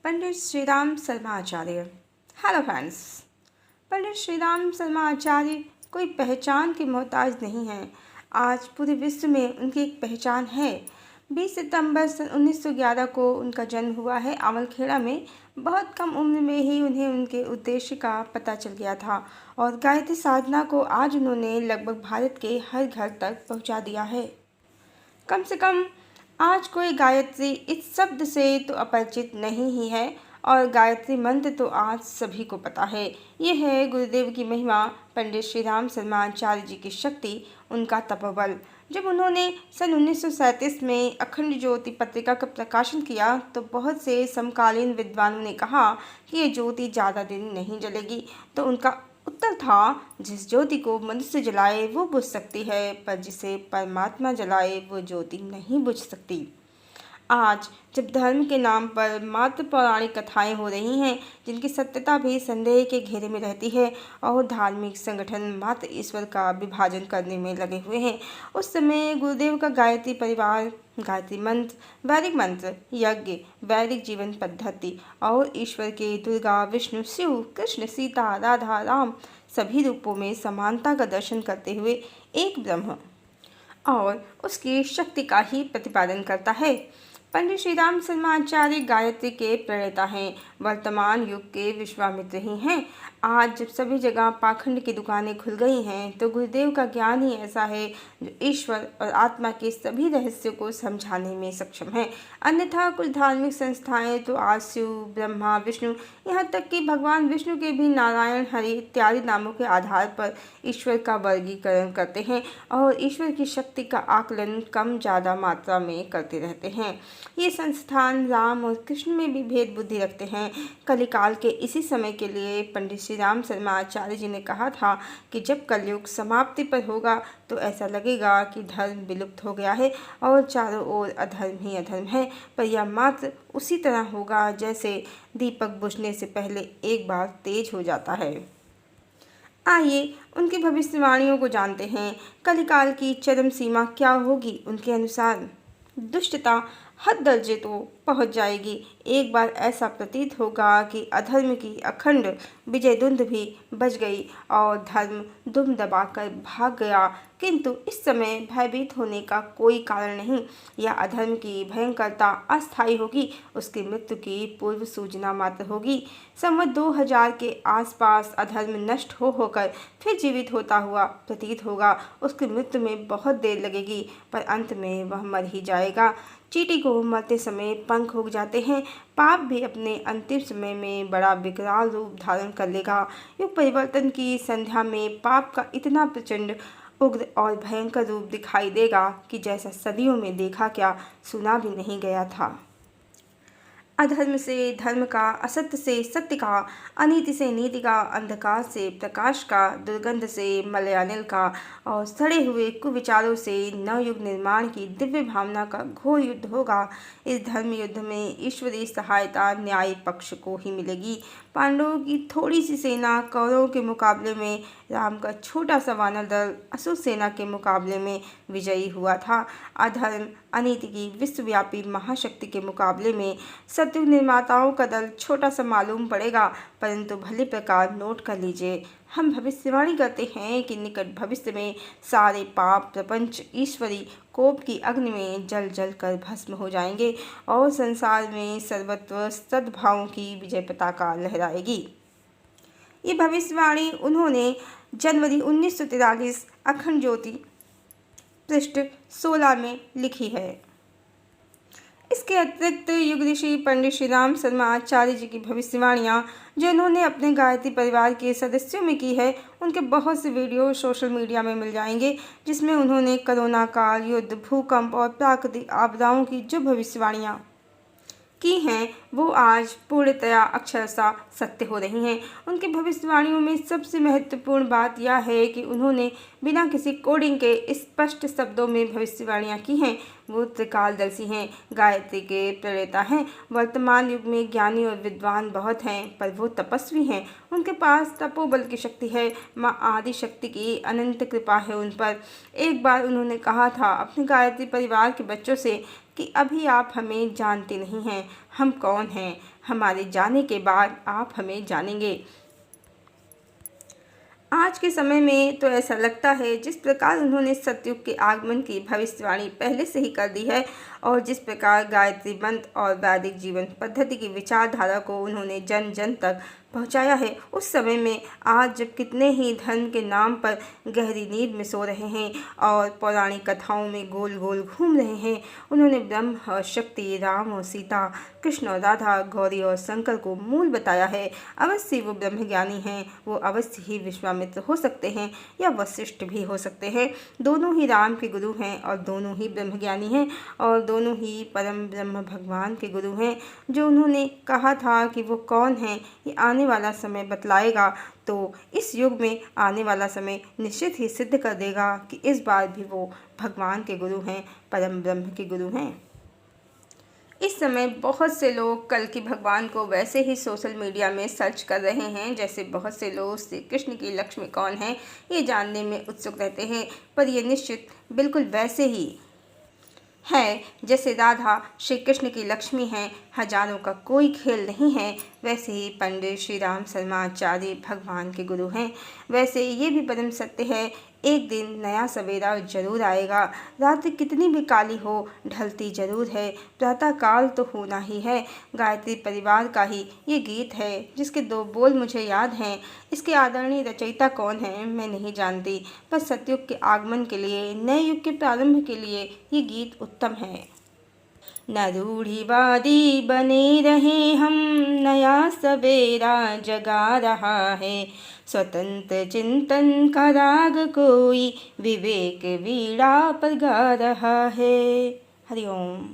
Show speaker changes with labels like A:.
A: पंडित Shriram Sharma Acharya. Hello friends. Pandit Shriram Sharma Acharya कोई पहचान के मोहताज नहीं हैं। आज पूरे विश्व में उनकी एक पहचान है। 20 सितंबर सन 1911 को उनका जन्म हुआ है अमलखेड़ा में। बहुत कम उम्र में ही उन्हें उनके उद्देश्य का पता चल गया था और गायत्री साधना को आज उन्होंने लगभग भारत के हर घर तक पहुंचा दिया है। कम से कम आज कोई गायत्री इस शब्द से तो अपरिचित नहीं ही है और गायत्री मंत्र तो आज सभी को पता है। ये है गुरुदेव की महिमा, पंडित श्रीराम शर्मा आचार्य जी की शक्ति, उनका तपोबल। जब उन्होंने सन 1937 में अखंड ज्योति पत्रिका का प्रकाशन किया तो बहुत से समकालीन विद्वानों ने कहा कि ये ज्योति ज़्यादा दिन नहीं जलेगी। तो उनका उत्तर था, जिस ज्योति को मनुष्य जलाए वो बुझ सकती है, पर जिसे परमात्मा जलाए वो ज्योति नहीं बुझ सकती। आज जब धर्म के नाम पर मात्र पौराणिक कथाएं हो रही हैं जिनकी सत्यता भी संदेह के घेरे में रहती है और धार्मिक संगठन मात्र ईश्वर का विभाजन करने में लगे हुए हैं, उस समय गुरुदेव का गायत्री परिवार, गायत्री मंत्र, वैदिक मंत्र, यज्ञ, वैदिक जीवन पद्धति और ईश्वर के दुर्गा, विष्णु, शिव, कृष्ण, सीता, राधा, राम सभी रूपों में समानता का दर्शन करते हुए एक ब्रह्म और उसकी शक्ति का ही प्रतिपादन करता है। पंडित श्रीराम शर्मा आचार्य गायत्री के प्रणेता हैं, वर्तमान युग के विश्वामित्र ही हैं। आज जब सभी जगह पाखंड की दुकानें खुल गई हैं तो गुरुदेव का ज्ञान ही ऐसा है जो ईश्वर और आत्मा के सभी रहस्यों को समझाने में सक्षम है। अन्यथा कुछ धार्मिक संस्थाएं तो आज शिव, ब्रह्मा, विष्णु, यहाँ तक कि भगवान विष्णु के भी नारायण, हरि इत्यादि नामों के आधार पर ईश्वर का वर्गीकरण करते हैं और ईश्वर की शक्ति का आकलन कम ज़्यादा मात्रा में करते रहते हैं। ये संस्थान राम और कृष्ण में भी भेद बुद्धि रखते हैं। कलिकाल के इसी समय के लिए पंडित श्रीराम शर्मा आचार्य जी ने कहा था कि जब कलयुग समाप्ति पर होगा तो ऐसा लगेगा कि धर्म विलुप्त हो गया है और चारों ओर अधर्म ही अधर्म है, पर यह मात्र उसी तरह होगा जैसे दीपक बुझने से पहले एक बार तेज हो जाता है। आइए उनकी भविष्यवाणियों को जानते हैं। कलिकाल की चरम सीमा क्या होगी उनके अनुसार? दुष्टता हद दर्जे तो पहुंच जाएगी। एक बार ऐसा प्रतीत होगा कि अधर्म की अखंड विजय धुंध भी बज गई और धर्म दुम दबाकर भाग गया, किंतु इस समय भयभीत होने का कोई कारण नहीं। यह अधर्म की भयंकरता अस्थायी होगी, उसकी मृत्यु की पूर्व सूचना मात्र होगी। संवत 2000 के आसपास अधर्म नष्ट होकर फिर जीवित होता हुआ प्रतीत होगा। उसकी मृत्यु में बहुत देर लगेगी, पर अंत में वह मर ही जाएगा। चींटी को मरते समय पंख उग जाते हैं, पाप भी अपने अंतिम समय में बड़ा विकराल रूप धारण कर लेगा। युग परिवर्तन की संध्या में पाप का इतना प्रचंड, उग्र और भयंकर रूप दिखाई देगा कि जैसा सदियों में देखा क्या सुना भी नहीं गया था। अधर्म से धर्म का, असत्य से सत्य का, अनीति से नीति का, अंधकार से प्रकाश का, दुर्गंध से मलयानिल का और सड़े हुए कुविचारों से नवयुग निर्माण की दिव्य भावना का घोर युद्ध होगा। इस धर्म युद्ध में ईश्वरीय सहायता न्याय पक्ष को ही मिलेगी। पांडवों की थोड़ी सी सेना कौरवों के मुकाबले में, राम का छोटा सा वानर दल असुर सेना के मुकाबले में विजयी हुआ था। अधर्म अनीति की विश्वव्यापी महाशक्ति के मुकाबले में सत्युग निर्माताओं का दल छोटा सा मालूम पड़ेगा, परंतु भली प्रकार नोट कर लीजिए, हम भविष्यवाणी करते हैं कि निकट भविष्य में सारे पाप प्रपंच ईश्वरी कोप की अग्नि में जल जल कर भस्म हो जाएंगे और संसार में सर्वत्र सद्भावों की विजय पताका लहराएगी। ये भविष्यवाणी उन्होंने जनवरी 1943 अखंड ज्योति पृष्ठ 16 में लिखी है। इसके अतिरिक्त युग ऋषि पंडित श्रीराम शर्मा आचार्य जी की भविष्यवाणियाँ जो इन्होंने अपने गायत्री परिवार के सदस्यों में की है, उनके बहुत से वीडियो सोशल मीडिया में मिल जाएंगे, जिसमें उन्होंने कोरोना काल, युद्ध, भूकंप और प्राकृतिक आपदाओं की जो भविष्यवाणियाँ की हैं वो आज पूर्णतया अक्षरशः सत्य हो रही हैं। उनकी भविष्यवाणियों में सबसे महत्वपूर्ण बात यह है कि उन्होंने बिना किसी कोडिंग के स्पष्ट शब्दों में भविष्यवाणियाँ की हैं। वो त्रिकालदर्शी हैं, गायत्री के प्रणेता हैं। वर्तमान युग में ज्ञानी और विद्वान बहुत हैं, पर वो तपस्वी हैं। उनके पास तपोबल की शक्ति है। माँ आदि शक्ति की अनंत कृपा है उन पर। एक बार उन्होंने कहा था अपने गायत्री परिवार के बच्चों से कि अभी आप हमें जानते नहीं हैं, हम कौन हैं। हमारे जाने के बाद आप हमें जानेंगे। आज के समय में तो ऐसा लगता है जिस प्रकार उन्होंने सतयुग के आगमन की भविष्यवाणी पहले से ही कर दी है और जिस प्रकार गायत्री मंत्र और वैदिक जीवन पद्धति की विचारधारा को उन्होंने जन जन तक पहुंचाया है, उस समय में आज जब कितने ही धन के नाम पर गहरी नींद में सो रहे हैं और पौराणिक कथाओं में गोल गोल घूम रहे हैं, उन्होंने ब्रह्म और शक्ति, राम और सीता, कृष्ण और राधा, गौरी और शंकर को मूल बताया है। अवश्य वो ब्रह्मज्ञानी हैं, वो अवश्य ही विश्वामित्र हो सकते हैं या वशिष्ठ भी हो सकते हैं। दोनों ही राम के गुरु हैं और दोनों ही ब्रह्मज्ञानी हैं और दोनों ही परम ब्रह्म भगवान के गुरु हैं। जो उन्होंने कहा था कि वो कौन हैं ये आने वाला समय बतलाएगा, तो इस युग में आने वाला समय निश्चित ही सिद्ध कर देगा कि इस बार भी वो भगवान के गुरु हैं, परम ब्रह्म के गुरु हैं। इस समय बहुत से लोग कल की भगवान को वैसे ही सोशल मीडिया में सर्च कर रहे हैं जैसे बहुत से लोग श्री कृष्ण की लक्ष्मी कौन है ये जानने में उत्सुक रहते हैं, पर ये निश्चित बिल्कुल वैसे ही है जैसे राधा श्री कृष्ण की लक्ष्मी हैं। हजारों का कोई खेल नहीं है। वैसे ही पंडित श्री राम शर्मा आचार्य भगवान के गुरु हैं। वैसे ये भी परम सत्य है, एक दिन नया सवेरा जरूर आएगा। रात कितनी भी काली हो ढलती जरूर है, प्रातः काल तो होना ही है। गायत्री परिवार का ही ये गीत है जिसके 2 बोल मुझे याद हैं। इसके आदरणीय रचयिता कौन है मैं नहीं जानती, पर सतयुग के आगमन के लिए, नए युग के प्रारंभ के लिए ये गीत उत्तम है। न रूढ़िवादी बने रहे हम, नया सवेरा जगा रहा है। स्वतंत्र चिंतन का राग कोई, विवेक वीणा पर गा रहा है। हरिओम।